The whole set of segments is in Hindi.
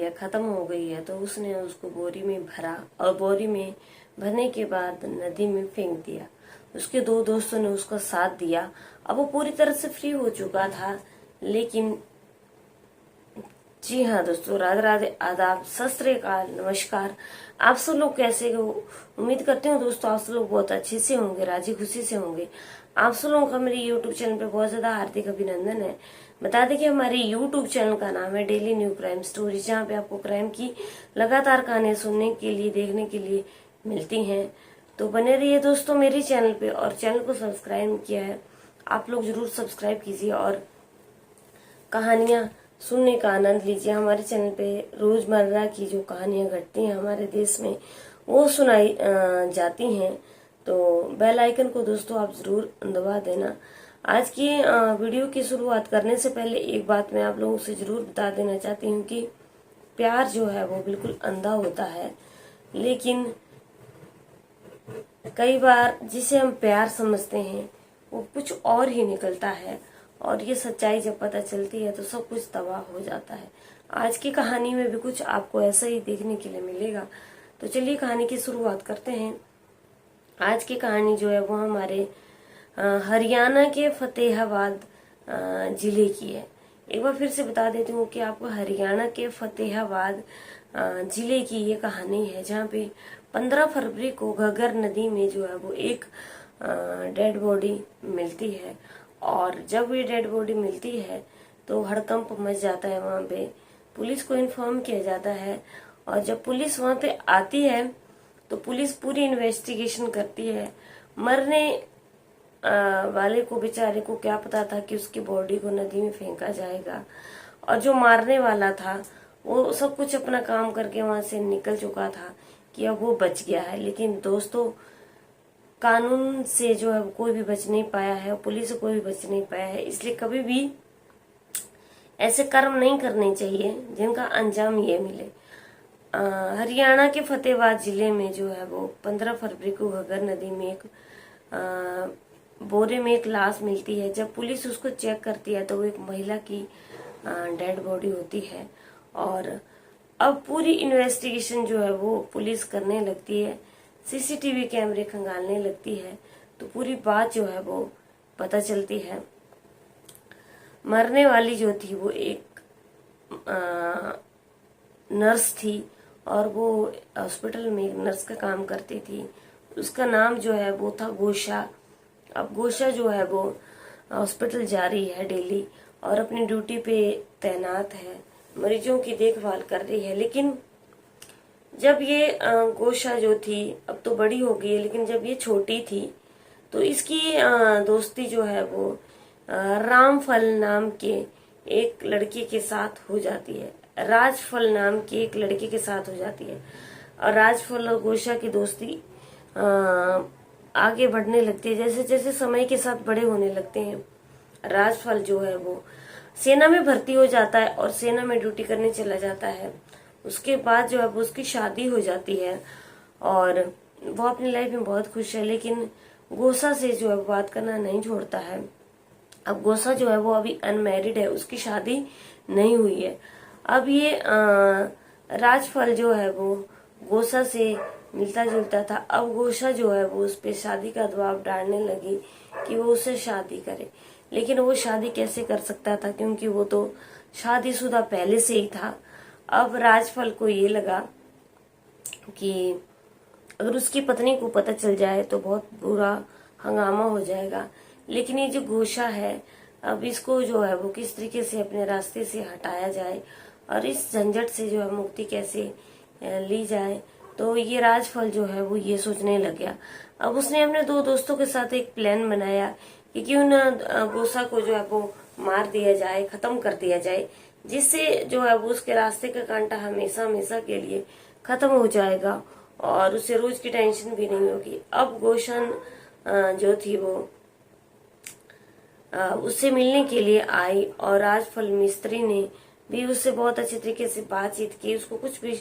है, खत्म हो गई है, तो उसने उसको बोरी में भरा और बोरी में भरने के बाद नदी में फेंक दिया। उसके दो दोस्तों ने उसका साथ दिया। अब वो पूरी तरह से फ्री हो चुका था, लेकिन जी हाँ दोस्तों, राधे राधे, आदाब, सत श्री अकाल, नमस्कार। आप सब लोग कैसे हो? उम्मीद करते हो दोस्तों आप सब लोग बहुत अच्छे से होंगे, राजी खुशी से होंगे। आप सब लोगों का मेरे यूट्यूब चैनल पे बहुत ज्यादा हार्दिक अभिनंदन है। बता दें कि हमारे यूट्यूब चैनल का नाम है डेली न्यू क्राइम स्टोरी, जहाँ पे आपको क्राइम की लगातार कहानियां सुनने के लिए, देखने के लिए मिलती हैं। तो बने रहिए दोस्तों मेरे चैनल पे, और चैनल को सब्सक्राइब किया है आप लोग जरूर सब्सक्राइब कीजिए और कहानियां सुनने का आनंद लीजिए। हमारे चैनल पे रोजमर्रा की जो कहानियां घटती हैं हमारे देश में, वो सुनाई जाती हैं। तो बेल आइकन को दोस्तों आप जरूर दबा देना। आज की वीडियो की शुरुआत करने से पहले एक बात मैं आप लोगों से जरूर बता देना चाहती हूँ कि प्यार जो है वो बिल्कुल अंधा होता है, लेकिन कई बार जिसे हम प्यार समझते हैं वो कुछ और ही निकलता है, और ये सच्चाई जब पता चलती है तो सब कुछ तबाह हो जाता है। आज की कहानी में भी कुछ आपको ऐसा ही देखने के लिए मिलेगा। तो चलिए कहानी की शुरुआत करते हैं। आज की कहानी जो है वो हमारे हरियाणा के फतेहाबाद जिले की है। एक बार फिर से बता देती हूँ कि आपको हरियाणा के फतेहाबाद जिले की ये कहानी है, जहाँ पे 15 फरवरी को घग्गर नदी में जो है वो एक डेड बॉडी मिलती है। और जब ये डेड बॉडी मिलती है तो हड़कंप मच जाता है वहां पे। पुलिस को इन्फॉर्म किया जाता है, और जब पुलिस वहां पे आती है तो पुलिस पूरी इन्वेस्टिगेशन करती है। मरने वाले को, बेचारे को क्या पता था कि उसकी बॉडी को नदी में फेंका जाएगा, और जो मारने वाला था वो सब कुछ अपना काम करके वहां से निकल चुका था कि अब वो बच गया है। लेकिन दोस्तों, कानून से जो है कोई भी बच नहीं पाया है, पुलिस से कोई भी बच नहीं पाया है। इसलिए कभी भी ऐसे कर्म नहीं करने चाहिए जिनका अंजाम ये मिले। हरियाणा के फतेहाबाद जिले में जो है वो 15 फरवरी को घग्गर नदी में एक बोरे में एक लाश मिलती है। जब पुलिस उसको चेक करती है तो वो एक महिला की डेड बॉडी होती है। और अब पूरी इन्वेस्टिगेशन जो है वो पुलिस करने लगती है, सीसीटीवी कैमरे खंगालने लगती है, तो पूरी बात जो है वो पता चलती है। मरने वाली जो थी वो एक नर्स थी, और वो हॉस्पिटल में एक नर्स का काम करती थी। उसका नाम जो है वो था गोशा। अब गोशा जो है वो हॉस्पिटल जा रही है डेली और अपनी ड्यूटी पे तैनात है, मरीजों की देखभाल कर रही है। लेकिन जब ये गोशा जो थी, अब तो बड़ी हो गई है, लेकिन जब ये छोटी थी तो इसकी दोस्ती जो है वो रामफल नाम के एक लड़के के साथ हो जाती है। राजफल नाम के एक लड़के के साथ हो जाती है, और राजफल और गोशा की दोस्ती आगे बढ़ने लगती है। जैसे जैसे समय के साथ बड़े होने लगते हैं, राजफल जो है वो सेना में भर्ती हो जाता है और सेना में ड्यूटी करने चला जाता है। उसके बाद जो है वो उसकी शादी हो जाती है और वो अपनी लाइफ में बहुत खुश है। लेकिन गोसा से जो है बात करना नहीं छोड़ता है। अब गोसा जो है वो अभी अनमैरिड है, उसकी शादी नहीं हुई है। अब ये राजफल जो है वो गोसा से मिलता जुलता था। अब गोसा जो है वो उस पर शादी का दबाव डालने लगी कि वो उससे शादी करे, लेकिन वो शादी कैसे कर सकता था क्योंकि वो तो शादीशुदा पहले से ही था। अब राजफल को ये लगा कि अगर उसकी पत्नी को पता चल जाए तो बहुत बुरा हंगामा हो जाएगा। लेकिन ये जो गोशा है, अब इसको जो है वो किस तरीके से अपने रास्ते से हटाया जाए और इस झंझट से जो है मुक्ति कैसे ली जाए, तो ये राजफल जो है वो ये सोचने लग गया। अब उसने अपने दो दोस्तों के साथ एक प्लान बनाया कि क्यों ना गोसा को जो है वो मार दिया जाए, खत्म कर दिया जाए, जिससे जो है वो उसके रास्ते का कांटा हमेशा हमेशा के लिए खत्म हो जाएगा और उसे रोज की टेंशन भी नहीं होगी। अब गोशन जो थी वो उससे मिलने के लिए आई, और राजफल मिस्त्री ने भी उससे बहुत अच्छे तरीके से बातचीत की, उसको कुछ भी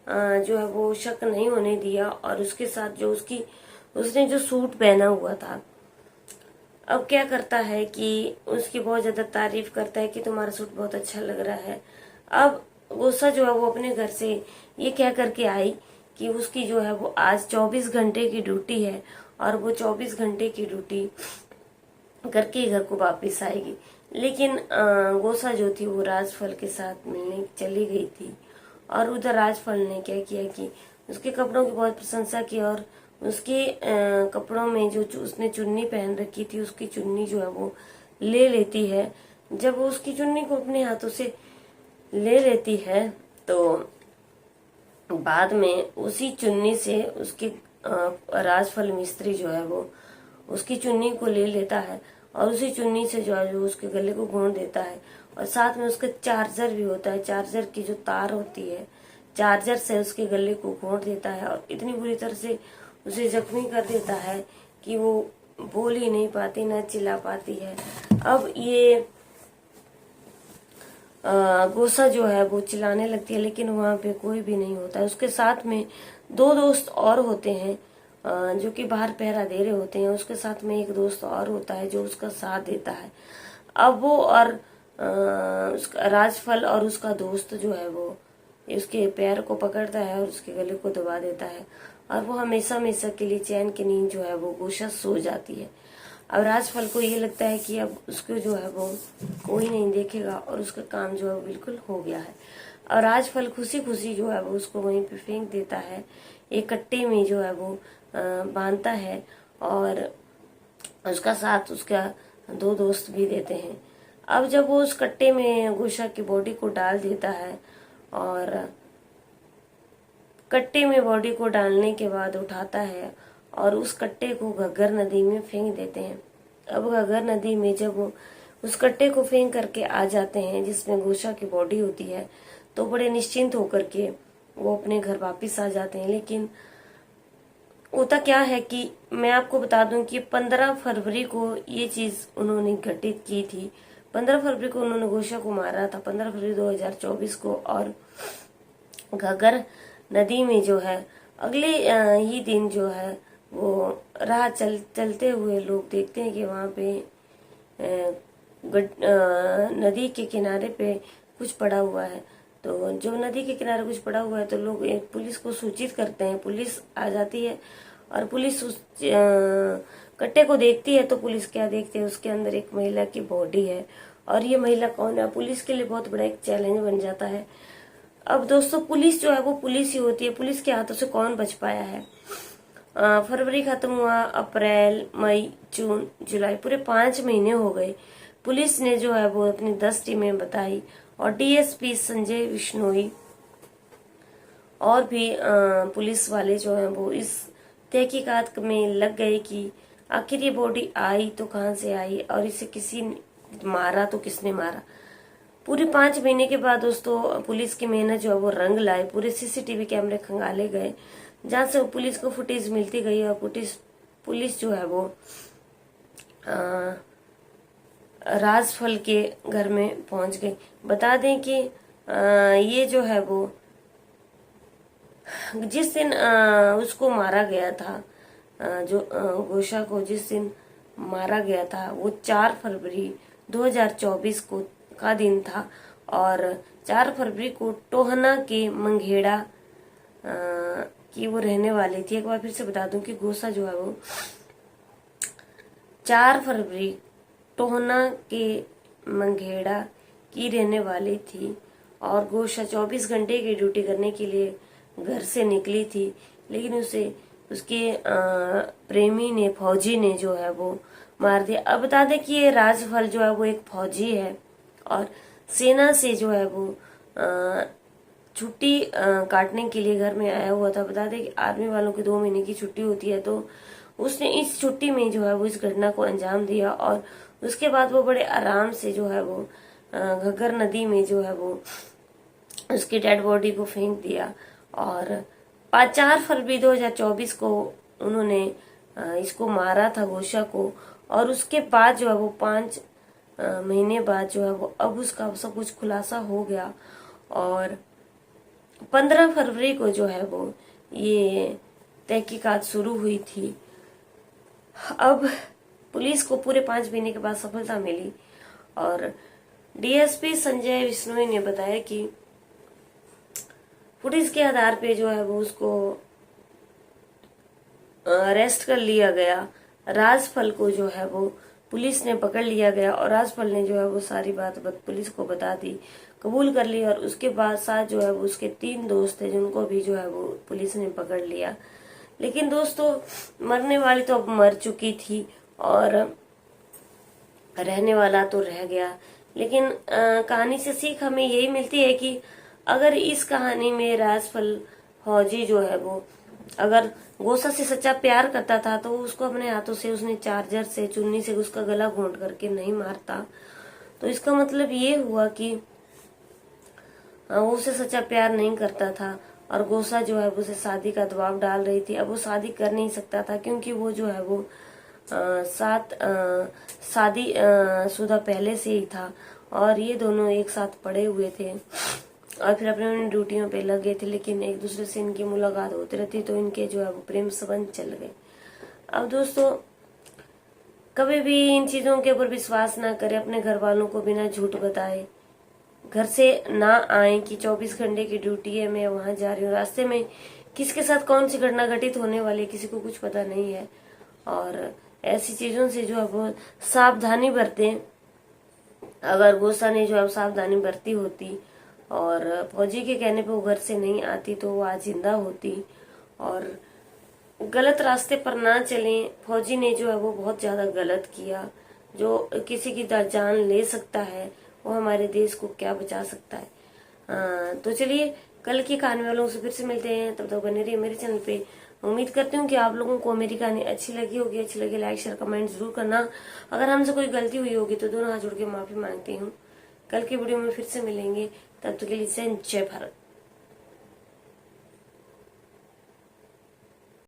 जो है वो शक नहीं होने दिया। और उसके साथ जो उसने जो सूट पहना हुआ था, अब क्या करता है कि उसकी बहुत ज्यादा तारीफ करता है कि तुम्हारा सूट बहुत अच्छा लग रहा है। अब गोसा जो है वो अपने घर से ये कह करके आई कि उसकी जो है वो आज 24 घंटे की ड्यूटी है और वो 24 घंटे की ड्यूटी करके घर को वापस आएगी। लेकिन गोसा जो थी वो राजफल के साथ मिलने चली गई थी और उधर राजफल ने क्या किया कि उसके कपड़ों की बहुत प्रशंसा की और उसके कपड़ों में जो उसने चुन्नी पहन रखी थी उसकी चुन्नी जो है वो ले लेती है। जब वो उसकी चुन्नी को अपने हाथों से ले लेती है तो बाद में उसी चुन्नी से उसके राजफल मिस्त्री जो है वो उसकी चुन्नी को ले लेता है और उसी चुन्नी से जो है जो उसके गले को घोंट देता है और साथ में उसका चार्जर भी होता है। चार्जर की जो तार होती है चार्जर से उसके गले को घोंट देता है और इतनी बुरी तरह से उसे जख्मी कर देता है कि वो बोल ही नहीं पाती, न चिल्ला पाती है। अब ये गोसा जो है वो चिल्लाने लगती है लेकिन वहां पे कोई भी नहीं होता है। उसके साथ में दो दोस्त और होते हैं जो कि बाहर पहरा दे रहे होते हैं। उसके साथ में एक दोस्त और होता है जो उसका साथ देता है। अब वो और उसका राजफल और उसका दोस्त जो है वो उसके पैर को पकड़ता है और उसके गले को दबा देता है और वो हमेशा हमेशा के लिए चैन की नींद जो है वो गोसा सो जाती है। अब राजफल को ये लगता है कि अब उसको जो है वो कोई नहीं देखेगा और उसका काम जो है वो बिल्कुल हो गया है। और राजफल खुशी खुशी जो है वो उसको वहीं पे फेंक देता है, एक कट्टे में जो है वो बांधता है और उसका साथ उसका दो दोस्त भी देते हैं। अब जब वो उस कट्टे में गोसा की बॉडी को डाल देता है और कट्टे में बॉडी को डालने के बाद उठाता है और उस कट्टे को घग्गर नदी में फेंक देते हैं। अब घग्गर नदी में जब वो उस कट्टे को फेंक करके आ जाते हैं जिसमें गोसा की बॉडी होती है तो बड़े निश्चिंत होकर के वो अपने घर वापस आ जाते हैं। लेकिन होता क्या है कि मैं आपको बता दूं कि 15 फरवरी को ये चीज उन्होंने घटित की थी। 15 फरवरी को उन्होंने गोसा को मारा था, 15 फरवरी 2024 को। और घग्गर नदी में जो है अगले ही दिन जो है वो राह चलते हुए लोग देखते हैं कि वहां पे नदी के किनारे पे कुछ पड़ा हुआ है। तो जो नदी के किनारे कुछ पड़ा हुआ है तो लोग पुलिस को सूचित करते हैं। पुलिस आ जाती है और पुलिस उस कट्टे को देखती है तो पुलिस क्या देखती है, उसके अंदर एक महिला की बॉडी है। और ये महिला कौन है, पुलिस के लिए बहुत बड़ा एक चैलेंज बन जाता है। अब दोस्तों पुलिस जो है वो पुलिस ही होती है, पुलिस के हाथों से कौन बच पाया है। फरवरी खत्म हुआ, अप्रैल, मई, जून, जुलाई, पूरे 5 महीने हो गए। पुलिस ने जो है वो अपनी 10 टीमें बताई और डीएसपी संजय विश्नोई और भी पुलिस वाले जो हैं वो इस तहकीकात में लग गए कि आखिर ये बॉडी आई तो कहाँ से आई और इसे किसी मारा तो किसने मारा। पूरे 5 महीने के बाद दोस्तों पुलिस की मेहनत जो है वो रंग लाए। पूरे सीसीटीवी कैमरे खंगाले गए जहां से पुलिस को फुटेज मिलती गई और पुलिस जो है वो राजफल के घर में पहुंच गई। बता दें कि ये जो है वो जिस दिन उसको मारा गया था, जो गोसा को जिस दिन मारा गया था वो 4 फरवरी 2024 को का दिन था और 4 फरवरी को टोहना के मंगेड़ा की वो रहने वाली थी। एक बार फिर से बता दूं कि गोसा जो है वो 4 फरवरी टोहना के मंगेड़ा की रहने वाली थी और गोसा 24 घंटे की ड्यूटी करने के लिए घर से निकली थी। लेकिन उसे उसके प्रेमी ने, फौजी ने जो है वो मार दिया। अब बता दें कि ये राजफल जो है वो एक फौजी है और सेना से जो है वो छुट्टी काटने के लिए घर में आया हुआ था। बता दें कि आर्मी वालों की 2 महीने की छुट्टी होती है तो उसने इस छुट्टी में जो है वो इस घटना को अंजाम दिया और उसके बाद वो बड़े आराम से जो है वो घग्गर नदी में जो है वो उसकी डेड बॉडी को फेंक दिया। और 4 फरवरी 2024 को उन्होंने इसको मारा था गोसा को और उसके बाद जो है वो 5 महीने बाद जो है वो अब उसका सब कुछ खुलासा हो गया और 15 फरवरी को जो है वो ये तहकीकात शुरू हुई थी। अब पुलिस को पूरे 5 महीने के बाद सफलता मिली और डीएसपी संजय विश्नोई ने बताया कि फुटेज के आधार पे जो है वो उसको अरेस्ट कर लिया गया। राजफल को जो है वो पुलिस ने पकड़ लिया गया और राजफल ने जो है वो सारी बात पुलिस को बता दी, कबूल कर ली। और उसके बाद साथ जो है वो उसके 3 दोस्त थे जिनको भी जो है वो पुलिस ने पकड़ लिया। लेकिन दोस्तों, मरने वाली तो अब मर चुकी थी और रहने वाला तो रह गया। लेकिन कहानी से सीख हमें यही मिलती है कि अगर इस कहानी में राजफल फौजी जो है वो अगर गोसा से सच्चा प्यार करता था तो उसको अपने हाथों से उसने चार्जर से चुन्नी से उसका गला घोंट करके नहीं मारता। तो इसका मतलब ये हुआ कि वो उसे सच्चा प्यार नहीं करता था और गोसा जो है वो उसे शादी का दबाव डाल रही थी। अब वो शादी कर नहीं सकता था क्योंकि वो जो है वो शादी शुदा पहले से ही था और ये दोनों एक साथ पड़े हुए थे और फिर अपने अपनी ड्यूटियों पे लगे थे। लेकिन एक दूसरे से इनकी मुलाकात होती रहती तो इनके जो है वो प्रेम संबंध चल गए। अब दोस्तों, कभी भी इन चीजों के ऊपर विश्वास ना करें, अपने घर वालों को बिना झूठ बताए घर से ना आए कि 24 घंटे की ड्यूटी है, मैं वहां जा रही हूँ। रास्ते में किसके साथ कौन सी घटना घटित होने वाली है किसी को कुछ पता नहीं है और ऐसी चीजों से जो है वो सावधानी बरतें। अगर गोसा ने जो है सावधानी बरती होती और फौजी के कहने पे वो घर से नहीं आती तो वो आज जिंदा होती। और गलत रास्ते पर ना चलें, फौजी ने जो है वो बहुत ज्यादा गलत किया। जो किसी की जान ले सकता है वो हमारे देश को क्या बचा सकता है। तो चलिए, कल की कहानी वालों से फिर से मिलते हैं, तब तक बने रहिए मेरे चैनल पे। उम्मीद करती हूँ कि आप लोगों को मेरी कहानी अच्छी लगी होगी। अच्छी लगी लाइक शेयर कमेंट जरूर करना। अगर हमसे कोई गलती हुई होगी तो दोनों हाथ जोड़ के माफी मांगती हूँ। कल की वीडियो में फिर से मिलेंगे, तब तक के लिए जय भारत।